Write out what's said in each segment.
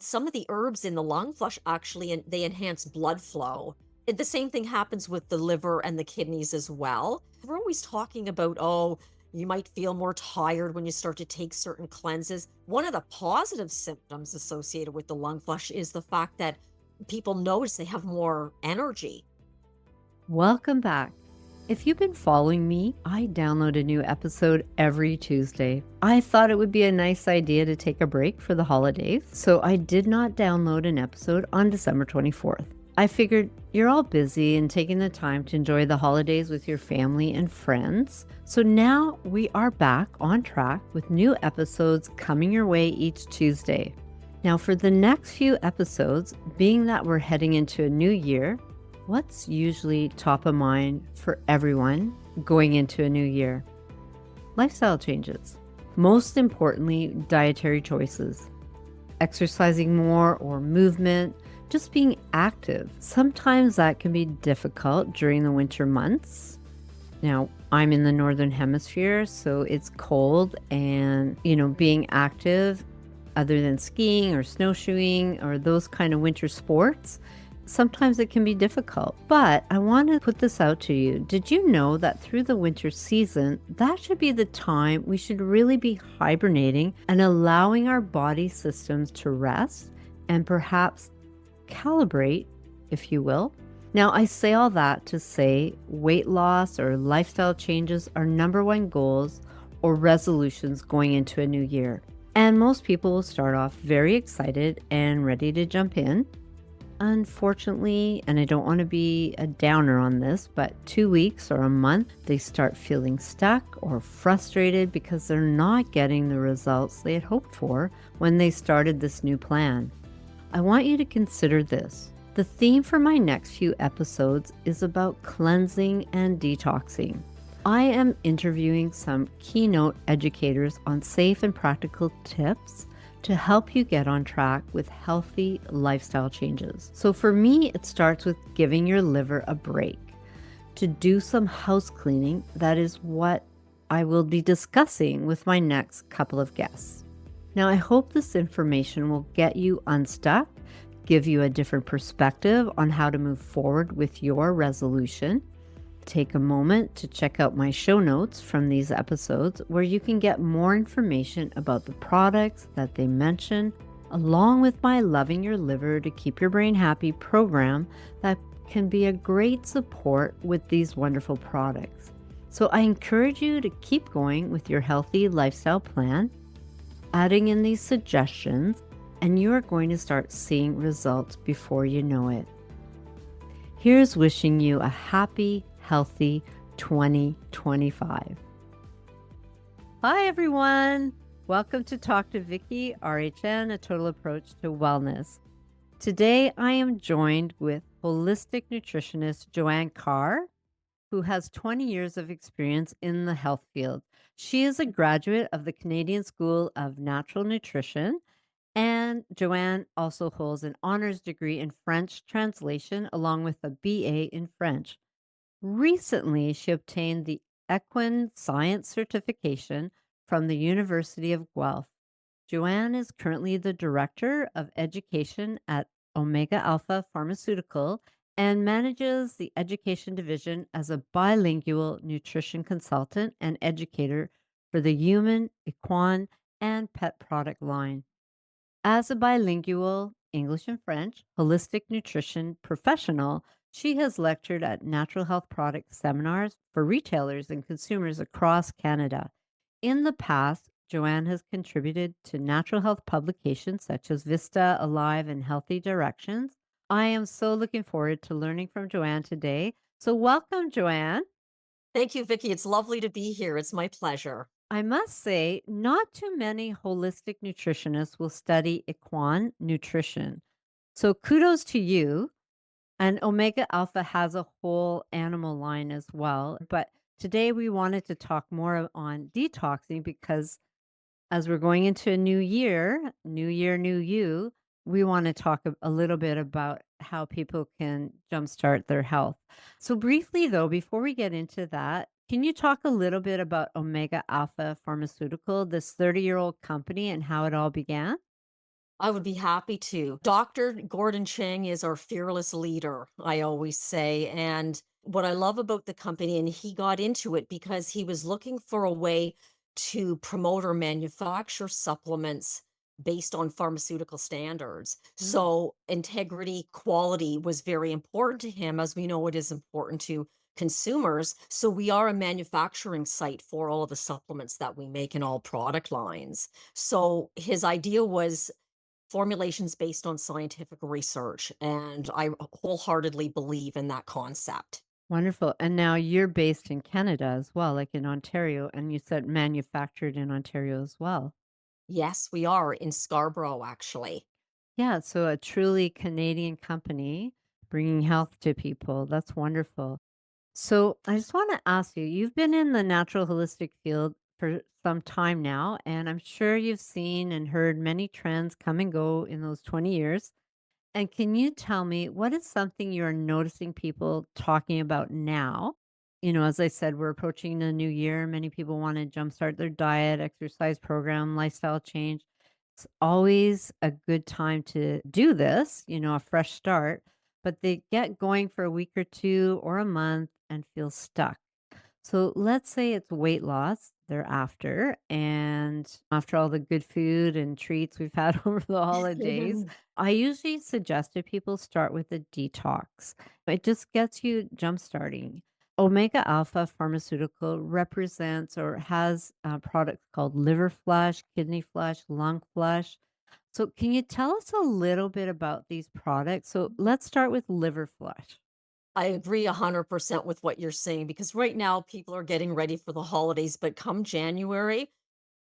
some of the herbs in the lung flush actually they enhance blood flow. The same thing happens with the liver and the kidneys as well. We're always talking about, oh, you might feel more tired when you start to take certain cleanses. One of the positive symptoms associated with the lung flush is the fact that people notice they have more energy. Welcome back. If you've been following me, I download a new episode every Tuesday. I thought it would be a nice idea to take a break for the holidays, so I did not download an episode on December 24th. I figured you're all busy and taking the time to enjoy the holidays with your family and friends. So now we are back on track with new episodes coming your way each Tuesday. Now, for the next few episodes, being that we're heading into a new year, what's usually top of mind for everyone going into a new year? Lifestyle changes. Most importantly, dietary choices. Exercising more or movement, just being active. Sometimes that can be difficult during the winter months. Now, I'm in the northern hemisphere, so it's cold and, being active other than skiing or snowshoeing or those kind of winter sports, sometimes it can be difficult. But I want to put this out to you. Did you know that through the winter season, that should be the time we should really be hibernating and allowing our body systems to rest and perhaps calibrate, if you will? Now, I say all that to say weight loss or lifestyle changes are number one goals or resolutions going into a new year. And most people will start off very excited and ready to jump in. Unfortunately, and I don't want to be a downer on this, but 2 weeks or a month, they start feeling stuck or frustrated because they're not getting the results they had hoped for when they started this new plan. I want you to consider this. The theme for my next few episodes is about cleansing and detoxing. I am interviewing some keynote educators on safe and practical tips to help you get on track with healthy lifestyle changes. So for me, it starts with giving your liver a break. To do some house cleaning, that is what I will be discussing with my next couple of guests. Now, I hope this information will get you unstuck, give you a different perspective on how to move forward with your resolution. Take a moment to check out my show notes from these episodes where you can get more information about the products that they mention, along with my Loving Your Liver to Keep Your Brain Happy program that can be a great support with these wonderful products. So I encourage you to keep going with your healthy lifestyle plan, adding in these suggestions, and you are going to start seeing results before you know it. Here's wishing you a happy, healthy 2025. Hi, everyone. Welcome to Talk to Vicky, RHN, a total approach to wellness. Today, I am joined with holistic nutritionist Joanne Carr, who has 20 years of experience in the health field. She is a graduate of the Canadian School of Natural Nutrition, and Joanne also holds an honors degree in French translation along with a BA in French. Recently, she obtained the equine science certification from the University of Guelph. Joanne is currently the director of education at Omega Alpha Pharmaceuticals and manages the education division as a bilingual nutrition consultant and educator for the human, equine, and pet product line. As a bilingual English and French holistic nutrition professional, she has lectured at natural health product seminars for retailers and consumers across Canada. In the past, Joanne has contributed to natural health publications such as Vista, Alive, and Healthy Directions. I am so looking forward to learning from Joanne today. So, welcome, Joanne. Thank you, Vicky. It's lovely to be here. It's my pleasure. I must say, not too many holistic nutritionists will study equine nutrition. So, kudos to you. And Omega Alpha has a whole animal line as well. But today we wanted to talk more on detoxing because as we're going into a new year, new you, we want to talk a little bit about how people can jumpstart their health. So, briefly though, before we get into that, can you talk a little bit about Omega Alpha Pharmaceutical, this 30-year-old company, and how it all began? I would be happy to. Dr. Gordon Chang is our fearless leader, I always say. And what I love about the company, and he got into it because he was looking for a way to promote or manufacture supplements based on pharmaceutical standards. Mm. So, integrity, quality was very important to him, as we know it is important to consumers. So, we are a manufacturing site for all of the supplements that we make in all product lines. So, his idea was formulations based on scientific research, and I wholeheartedly believe in that concept. Wonderful. And now you're based in Canada as well, like in Ontario, and you said manufactured in Ontario as well. Yes, we are in Scarborough, actually. Yeah, so a truly Canadian company bringing health to people. That's wonderful. So I just want to ask you, you've been in the natural holistic field for some time now, and I'm sure you've seen and heard many trends come and go in those 20 years. And can you tell me what is something you're noticing people talking about now? As I said, we're approaching the new year. Many people want to jumpstart their diet, exercise program, lifestyle change. It's always a good time to do this, a fresh start, but they get going for a week or two or a month and feel stuck. So let's say it's weight loss they're after, and after all the good food and treats we've had over the holidays, I usually suggest to people start with a detox. It just gets you jump starting. Omega Alpha Pharmaceutical represents or has products called liver flush, kidney flush, lung flush. So, can you tell us a little bit about these products? So, let's start with liver flush. I agree 100% with what you're saying because right now people are getting ready for the holidays, but come January,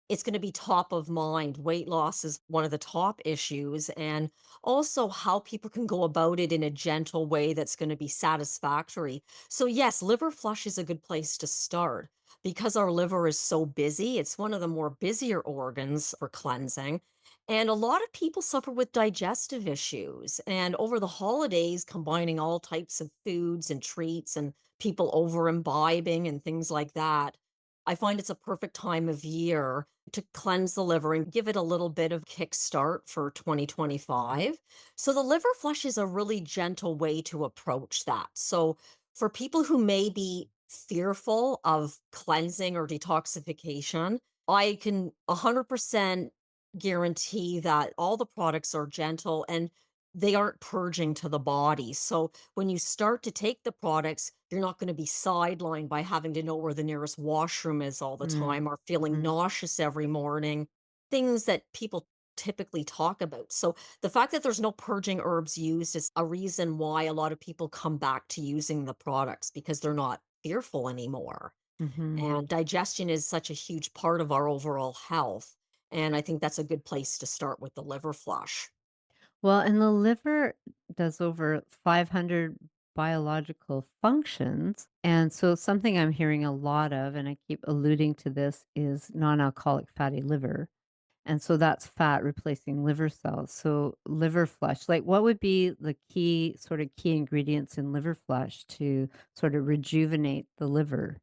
it's gonna be top of mind. Weight loss is one of the top issues, and also how people can go about it in a gentle way that's gonna be satisfactory. So, yes, liver flush is a good place to start. Because our liver is so busy, it's one of the more busier organs for cleansing, and a lot of people suffer with digestive issues, and over the holidays, combining all types of foods and treats and people over imbibing and things like that, I find it's a perfect time of year to cleanse the liver and give it a little bit of kickstart for 2025. So the liver flush is a really gentle way to approach that. So for people who may be fearful of cleansing or detoxification, I can 100% guarantee that all the products are gentle and they aren't purging to the body. So when you start to take the products, you're not going to be sidelined by having to know where the nearest washroom is all the Mm. time or feeling Mhm. nauseous every morning, things that people typically talk about. So the fact that there's no purging herbs used is a reason why a lot of people come back to using the products because they're not fearful anymore. Mhm. And digestion is such a huge part of our overall health. And I think that's a good place to start with the liver flush. Well, and the liver does over 500 biological functions. And so, something I'm hearing a lot of, and I keep alluding to this, is non alcoholic fatty liver. And so, that's fat replacing liver cells. So, liver flush, like what would be the key ingredients in liver flush to sort of rejuvenate the liver?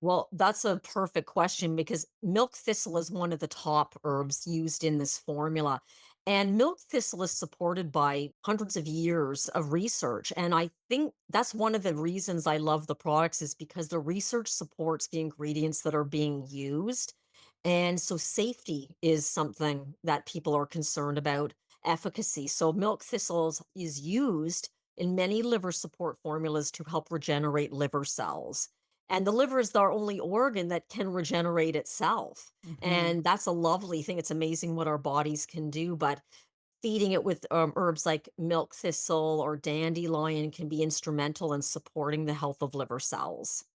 Well, that's a perfect question because milk thistle is one of the top herbs used in this formula. And milk thistle is supported by hundreds of years of research. And I think that's one of the reasons I love the products is because the research supports the ingredients that are being used. And so safety is something that people are concerned about, efficacy. So milk thistles is used in many liver support formulas to help regenerate liver cells. And the liver is our only organ that can regenerate itself. Mhm. And that's a lovely thing. It's amazing what our bodies can do. But feeding it with herbs like milk thistle or dandelion can be instrumental in supporting the health of liver cells.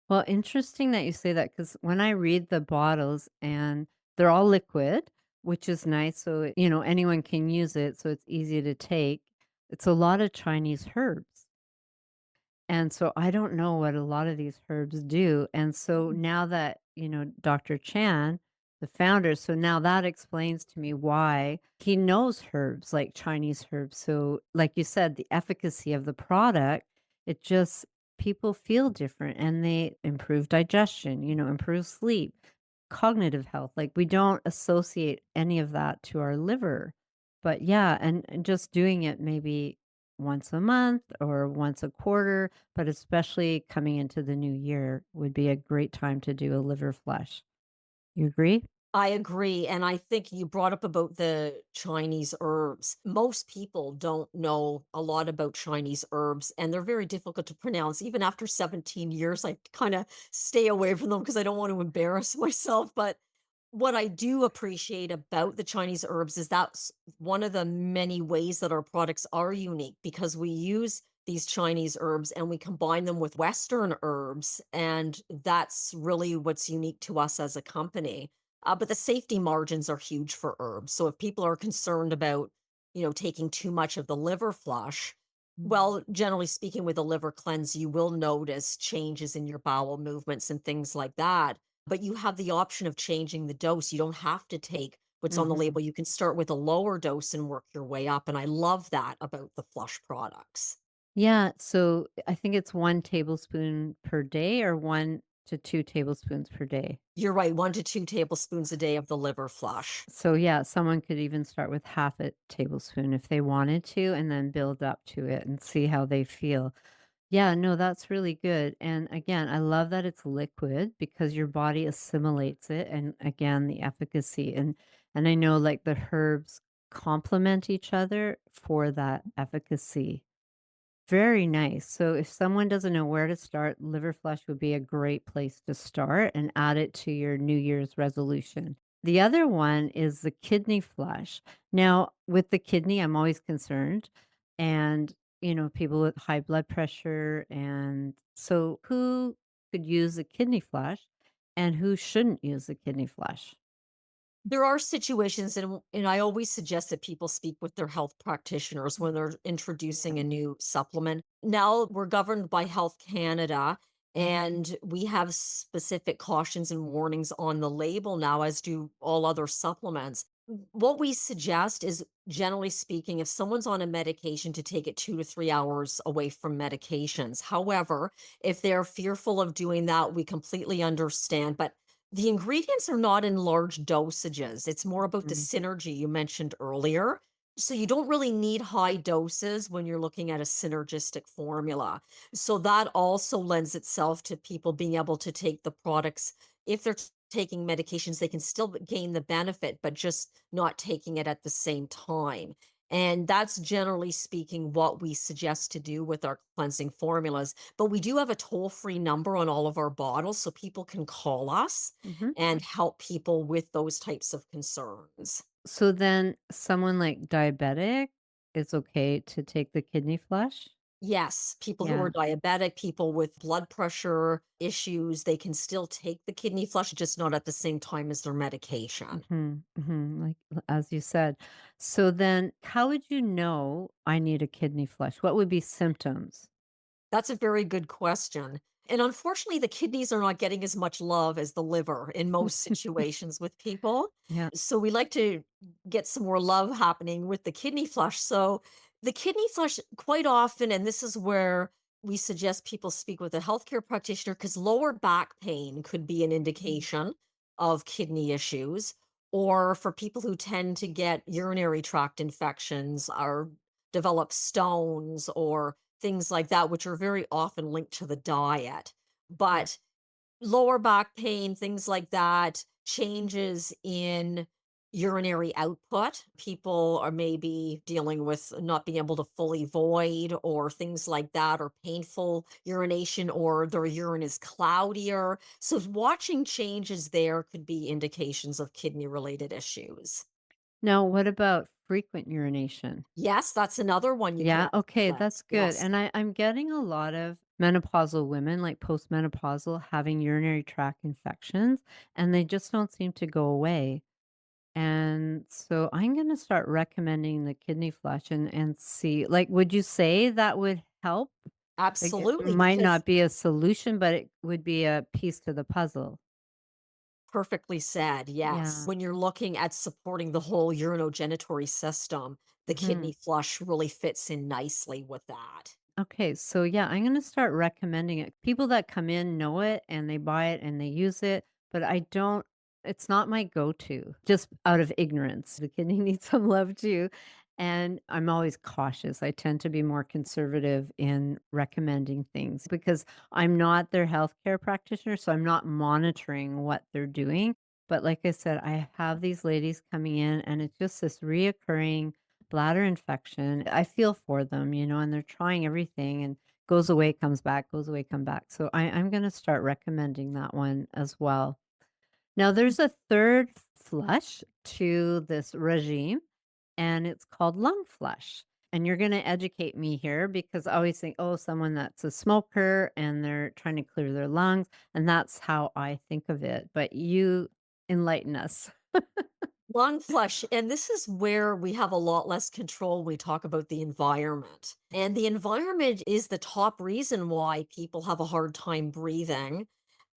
Well, interesting that you say that because when I read the bottles and they're all liquid, which is nice. So, anyone can use it. So it's easy to take. It's a lot of Chinese herbs. And so I don't know what a lot of these herbs do. And so now that, Dr. Chan, the founder, so now that explains to me why he knows herbs like Chinese herbs. So, like you said, the efficacy of the product, it just, people feel different and they improve digestion, improve sleep, cognitive health. Like we don't associate any of that to our liver. But yeah, and just doing it maybe once a month or once a quarter, but especially coming into the new year would be a great time to do a liver flush. You agree? I agree, and I think you brought up about the Chinese herbs. Most people don't know a lot about Chinese herbs, and they're very difficult to pronounce. Even after 17 years, I kinda stay away from them because I don't want to embarrass myself, but what I do appreciate about the Chinese herbs is that's one of the many ways that our products are unique because we use these Chinese herbs and we combine them with Western herbs, and that's really what's unique to us as a company. But the safety margins are huge for herbs. So if people are concerned about, taking too much of the liver flush, Mm. well, generally speaking, with a liver cleanse, you will notice changes in your bowel movements and things like that. But you have the option of changing the dose. You don't have to take what's on the Mhm. label. You can start with a lower dose and work your way up. And I love that about the flush products. Yeah, so I think it's 1 tablespoon per day or 1 to 2 tablespoons per day. You're right, 1 to 2 tablespoons a day of the liver flush. So, yeah, someone could even start with half a tablespoon if they wanted to and then build up to it and see how they feel. Yeah, no, that's really good, and again, I love that it's liquid because your body assimilates it, and again, the efficacy, and I know, like, the herbs complement each other for that efficacy. Very nice. So if someone doesn't know where to start, liver flush would be a great place to start and add it to your New Year's resolution. The other one is the kidney flush. Now, with the kidney, I'm always concerned. And, people with high blood pressure. And so, who could use a kidney flush and who shouldn't use a kidney flush? There are situations, and I always suggest that people speak with their health practitioners when they're introducing a new supplement. Now we're governed by Health Canada, and we have specific cautions and warnings on the label now, as do all other supplements. What we suggest is, generally speaking, if someone's on a medication, to take it 2 to 3 hours away from medications. However, if they're fearful of doing that, we completely understand. But the ingredients are not in large dosages. It's more about the Mhm. synergy you mentioned earlier. So you don't really need high doses when you're looking at a synergistic formula. So that also lends itself to people being able to take the products. If they're taking medications, they can still gain the benefit, but just not taking it at the same time. And that's generally speaking what we suggest to do with our cleansing formulas. But we do have a toll-free number on all of our bottles, so people can call us Mhm. and help people with those types of concerns. So then someone like diabetic, it's okay to take the kidney flush? Yes, people who are Yeah. diabetic, people with blood pressure issues, they can still take the kidney flush, just not at the same time as their medication. Mhm, mhm, like, as you said. So then how would you know I need a kidney flush? What would be symptoms? That's a very good question. And unfortunately, the kidneys are not getting as much love as the liver in most situations with people. Yeah. So we like to get some more love happening with the kidney flush. So the kidney flush, quite often, and this is where we suggest people speak with a healthcare practitioner, because lower back pain could be an indication of kidney issues. Or for people who tend to get urinary tract infections or develop stones or things like that, which are very often linked to the diet. Yeah. But lower back pain, things like that, changes in urinary output. People are maybe dealing with not being able to fully void or things like that, or painful urination, or their urine is cloudier. So, watching changes there could be indications of kidney related issues. Now what about frequent urination? Yes, that's another one you can Yeah, add to okay, the that's list. good, Yes. and I'm getting a lot of menopausal women, like postmenopausal, having urinary tract infections, and they just don't seem to go away. And so I'm gonna start recommending the kidney flush and see like, would you say that would help? Like, it Absolutely, might because not be a solution, but it would be a piece to the puzzle. perfectly said, yes. Yeah. When you're looking at supporting the whole urinogenitory system, the Mhm. kidney flush really fits in nicely with that. Okay, so yeah, I'm gonna start recommending it. People that come in know it and they buy it and they use it, but I don't It's not my go-to, just out of ignorance. The kidney needs some love too, and I'm always cautious. I tend to be more conservative in recommending things because I'm not their healthcare practitioner, so I'm not monitoring what they're doing. But like I said, I have these ladies coming in, and it's just this reoccurring bladder infection. I feel for them, and they're trying everything and goes away, comes back, goes away, come back. So I'm going to start recommending that one as well. Now, there's a third flush to this regime, and it's called lung flush. And you're going to educate me here because I always think, oh, someone that's a smoker and they're trying to clear their lungs. And that's how I think of it. But you enlighten us. Lung flush, and this is where we have a lot less control when we talk about the environment. And the environment is the top reason why people have a hard time breathing.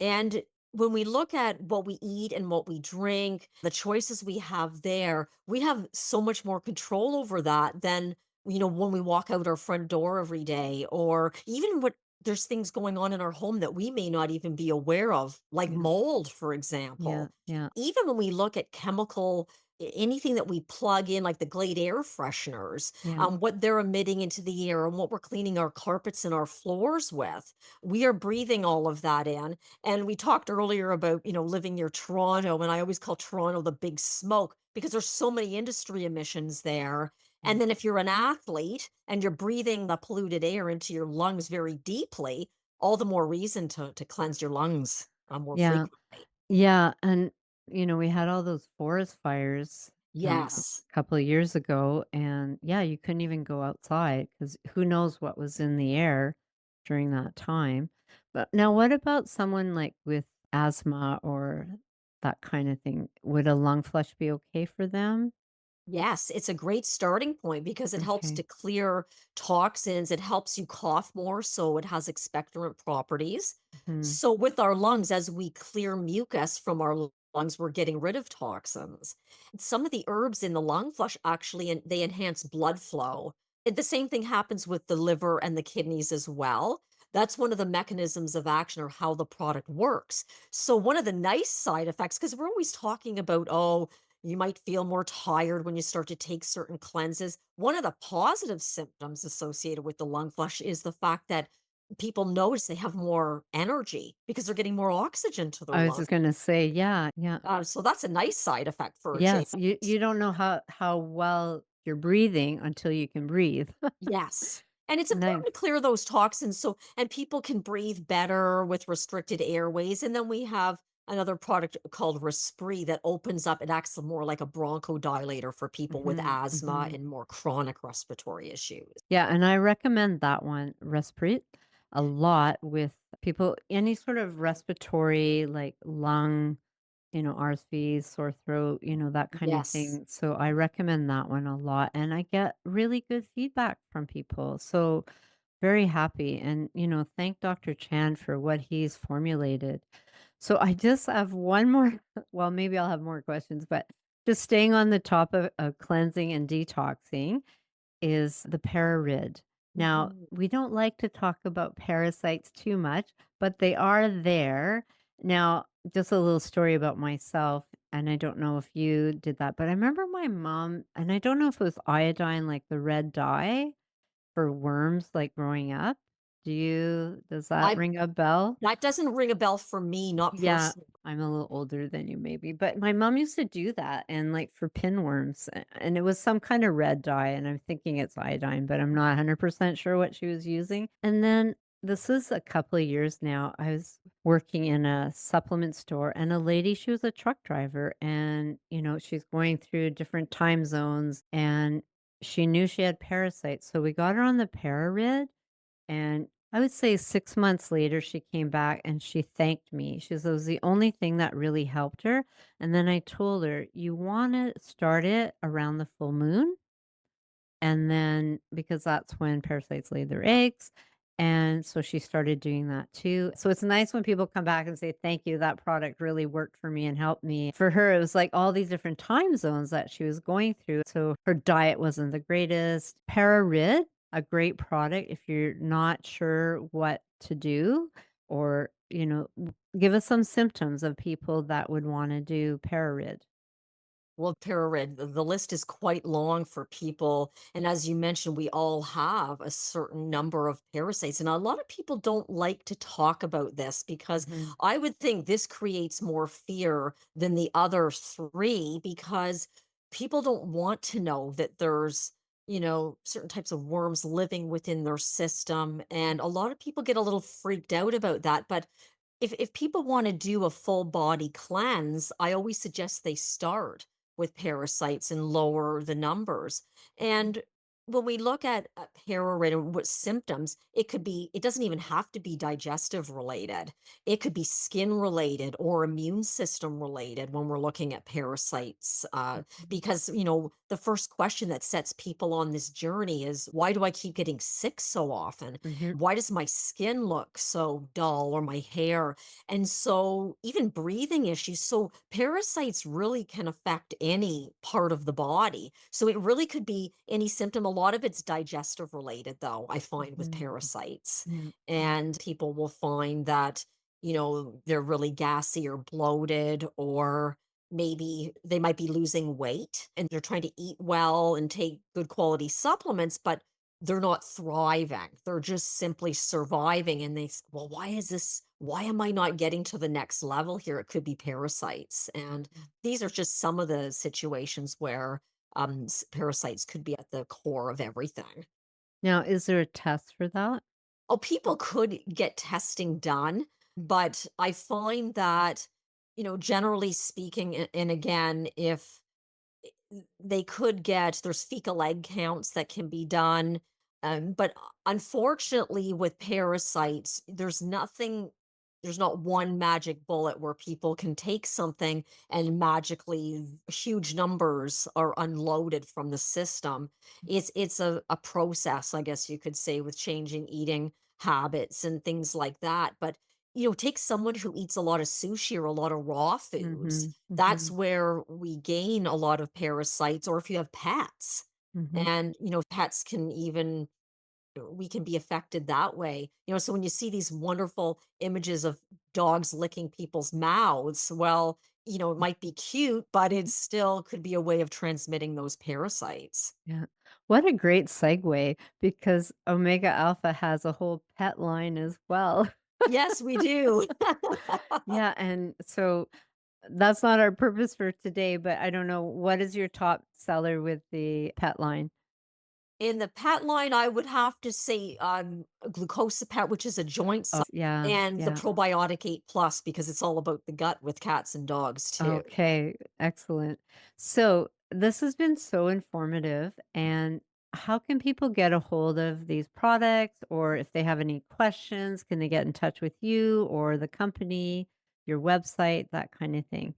And when we look at what we eat and what we drink, the choices we have there, we have so much more control over that than, when we walk out our front door every day, or even what there's things going on in our home that we may not even be aware of, like Yeah. mold, for Yeah. example. Yeah. Even when we look at chemical anything that we plug in, like the Glade air fresheners, Yeah. what they're emitting into the air and what we're cleaning our carpets and our floors with, we are breathing all of that in. And we talked earlier about, living near Toronto, and I always call Toronto the big smoke because there's so many industry emissions there. Yeah. And then if you're an athlete and you're breathing the polluted air into your lungs very deeply, all the more reason to cleanse your lungs more Yeah. frequently. Yeah, and, we had all those forest fires, Yes. a couple of years ago, and, yeah, you couldn't even go outside because who knows what was in the air during that time. But now what about someone, like, with asthma or that kinda thing? Would a lung flush be okay for them? Yes, it's a great starting point because it helps to Okay. clear toxins. It helps you cough more, so it has expectorant properties. Mhm. So, with our lungs, as we clear mucus from our lungs, we're getting rid of toxins. Some of the herbs in the lung flush actually they enhance blood flow. The same thing happens with the liver and the kidneys as well. That's one of the mechanisms of action or how the product works. So, one of the nice side effects, because we're always talking about, oh, you might feel more tired when you start to take certain cleanses. One of the positive symptoms associated with the lung flush is the fact that people notice they have more energy because they're getting more oxygen to their I was lungs. just gonna say, yeah, yeah. So that's a nice side effect for a change. Yes, you don't know how well you're breathing until you can breathe. Yes. And it's Nice. important to clear those toxins and people can breathe better with restricted airways. And then we have another product called Respri that opens up, it acts more like a bronchodilator for people with Mhm, asthma mhm. and more chronic respiratory issues. Yeah, and I recommend that one, Respirate, a lot with people any sort of respiratory, like lung, RSV, sore throat, that kind of Yes. thing. So I recommend that one a lot, and I get really good feedback from people. So very happy, and thank Dr. Chan for what he's formulated. So I just have one more. Well, maybe I'll have more questions, but just staying on the top of cleansing and detoxing is the ParaRid. Now, Mhm. we don't like to talk about parasites too much, but they are there. Now, just a little story about myself, and I don't know if you did that, but I remember my mom, and I don't know if it was iodine, like the red dye for worms, like growing up. Does that I ring a bell? That doesn't ring a bell for me, not Yeah, personally. I'm a little older than you maybe, but my mom used to do that and like for pinworms and it was some kind of red dye and I'm thinking it's iodine, but I'm not 100% sure what she was using. And then this is a couple of years now. I was working in a supplement store and a lady, she was a truck driver and she's going through different time zones and she knew she had parasites. So we got her on the ParaRid and I would say 6 months later, she came back and she thanked me. She said it was the only thing that really helped her, and then I told her, "You wanna start it around the full moon." And then because that's when parasites lay their eggs, and so she started doing that too. So it's nice when people come back and say, "Thank you, that product really worked for me and helped me." For her, it was like all these different time zones that she was going through. So her diet wasn't the greatest. ParaRid, a great product if you're not sure what to do or give us some symptoms of people that would want to do ParaRid. Well, ParaRid, the list is quite long for people. And as you mentioned, we all have a certain number of parasites. And a lot of people don't like to talk about this because Mhm, I would think this creates more fear than the other three because people don't want to know that there's, certain types of worms living within their system. And a lot of people get a little freaked out about that. But if people want to do a full body cleanse, I always suggest they start with parasites and lower the numbers. And when we look at pararid and what symptoms, it doesn't even have to be digestive related. It could be skin related or immune system related when we're looking at parasites. mhm, Because, the first question that sets people on this journey is why do I keep getting sick so often? mhm, Why does my skin look so dull or my hair? And so even breathing issues. So parasites really can affect any part of the body. So it really could be any symptom. A lot of it's digestive related, though, I find with mhm. parasites. Yeah. And people will find that, they're really gassy or bloated, or maybe they might be losing weight and they're trying to eat well and take good quality supplements, but they're not thriving. They're just simply surviving, and well, why am I not getting to the next level here? It could be parasites. And these are just some of the situations where parasites could be at the core of everything. Now, is there a test for that? Oh, people could get testing done, but I find that, generally speaking, and again, if they could get there's fecal egg counts that can be done, but unfortunately with parasites, there's not one magic bullet where people can take something and magically huge numbers are unloaded from the system. It's a process, I guess you could say, with changing eating habits and things like that. But take someone who eats a lot of sushi or a lot of raw foods. Mhm, That's mhm, where we gain a lot of parasites, or if you have pets. mhm. And, pets can even we can be affected that way. So when you see these wonderful images of dogs licking people's mouths, well, it might be cute, but it still could be a way of transmitting those parasites. Yeah. What a great segue because Omega Alpha has a whole pet line as well. Yes, we do. Yeah, and so that's not our purpose for today, but I don't know, what is your top seller with the pet line? In the pet line, I would have to say, Glucosapet, which is a joint Oh, supplement, yeah, and the yeah. Probiotic 8 Plus, because it's all about the gut with cats and dogs too. Okay, excellent. So this has been so informative. And how can people get a hold of these products? Or if they have any questions, can they get in touch with you or the company, your website, that kind of thing?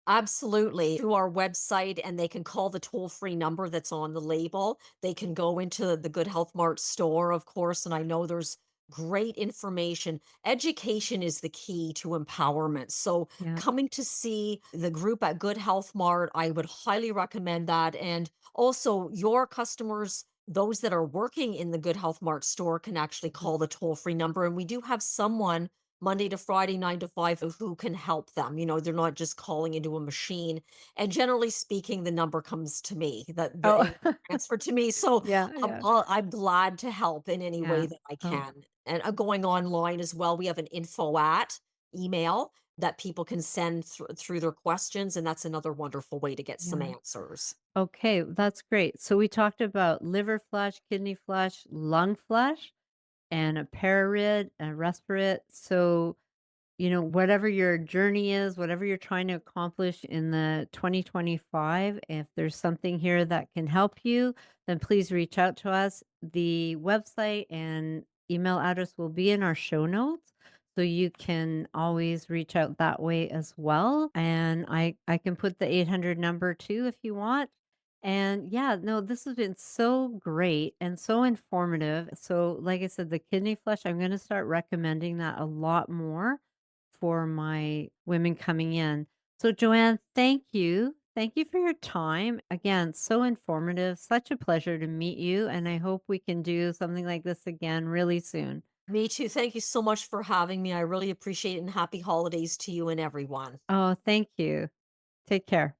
Absolutely. Through our website, and they can call the toll-free number that's on the label. They can go into the Good Health Mart store, of course, and I know there's great information. Education is the key to empowerment. So, Yeah. coming to see the group at Good Health Mart, I would highly recommend that. And also, your customers, those that are working in the Good Health Mart store, can actually Mhm. call the toll-free number. And we do have someone Monday to Friday, 9 to 5, who can help them. They're not just calling into a machine. And generally speaking, the number comes to me, that Oh, transferred to me. So yeah, yeah, I'm glad to help in any way yeah. that I Oh, can. And going online as well, we have an info at email that people can send through their questions. And that's another wonderful way to get some yeah. answers. Okay, that's great. So we talked about liver flush, kidney flush, lung flush, and a pararid, a respirate. So whatever your journey is, whatever you're trying to accomplish in the 2025, if there's something here that can help you, then please reach out to us. The website and email address will be in our show notes. So you can always reach out that way as well. And I can put the 800 number too if you want. And yeah, no, this has been so great and so informative. So, like I said, the kidney flush, I'm going to start recommending that a lot more for my women coming in. So, Joanne, thank you. Thank you for your time. Again, so informative. Such a pleasure to meet you. And I hope we can do something like this again really soon. Me too. Thank you so much for having me. I really appreciate it, and happy holidays to you and everyone. Oh, thank you. Take care.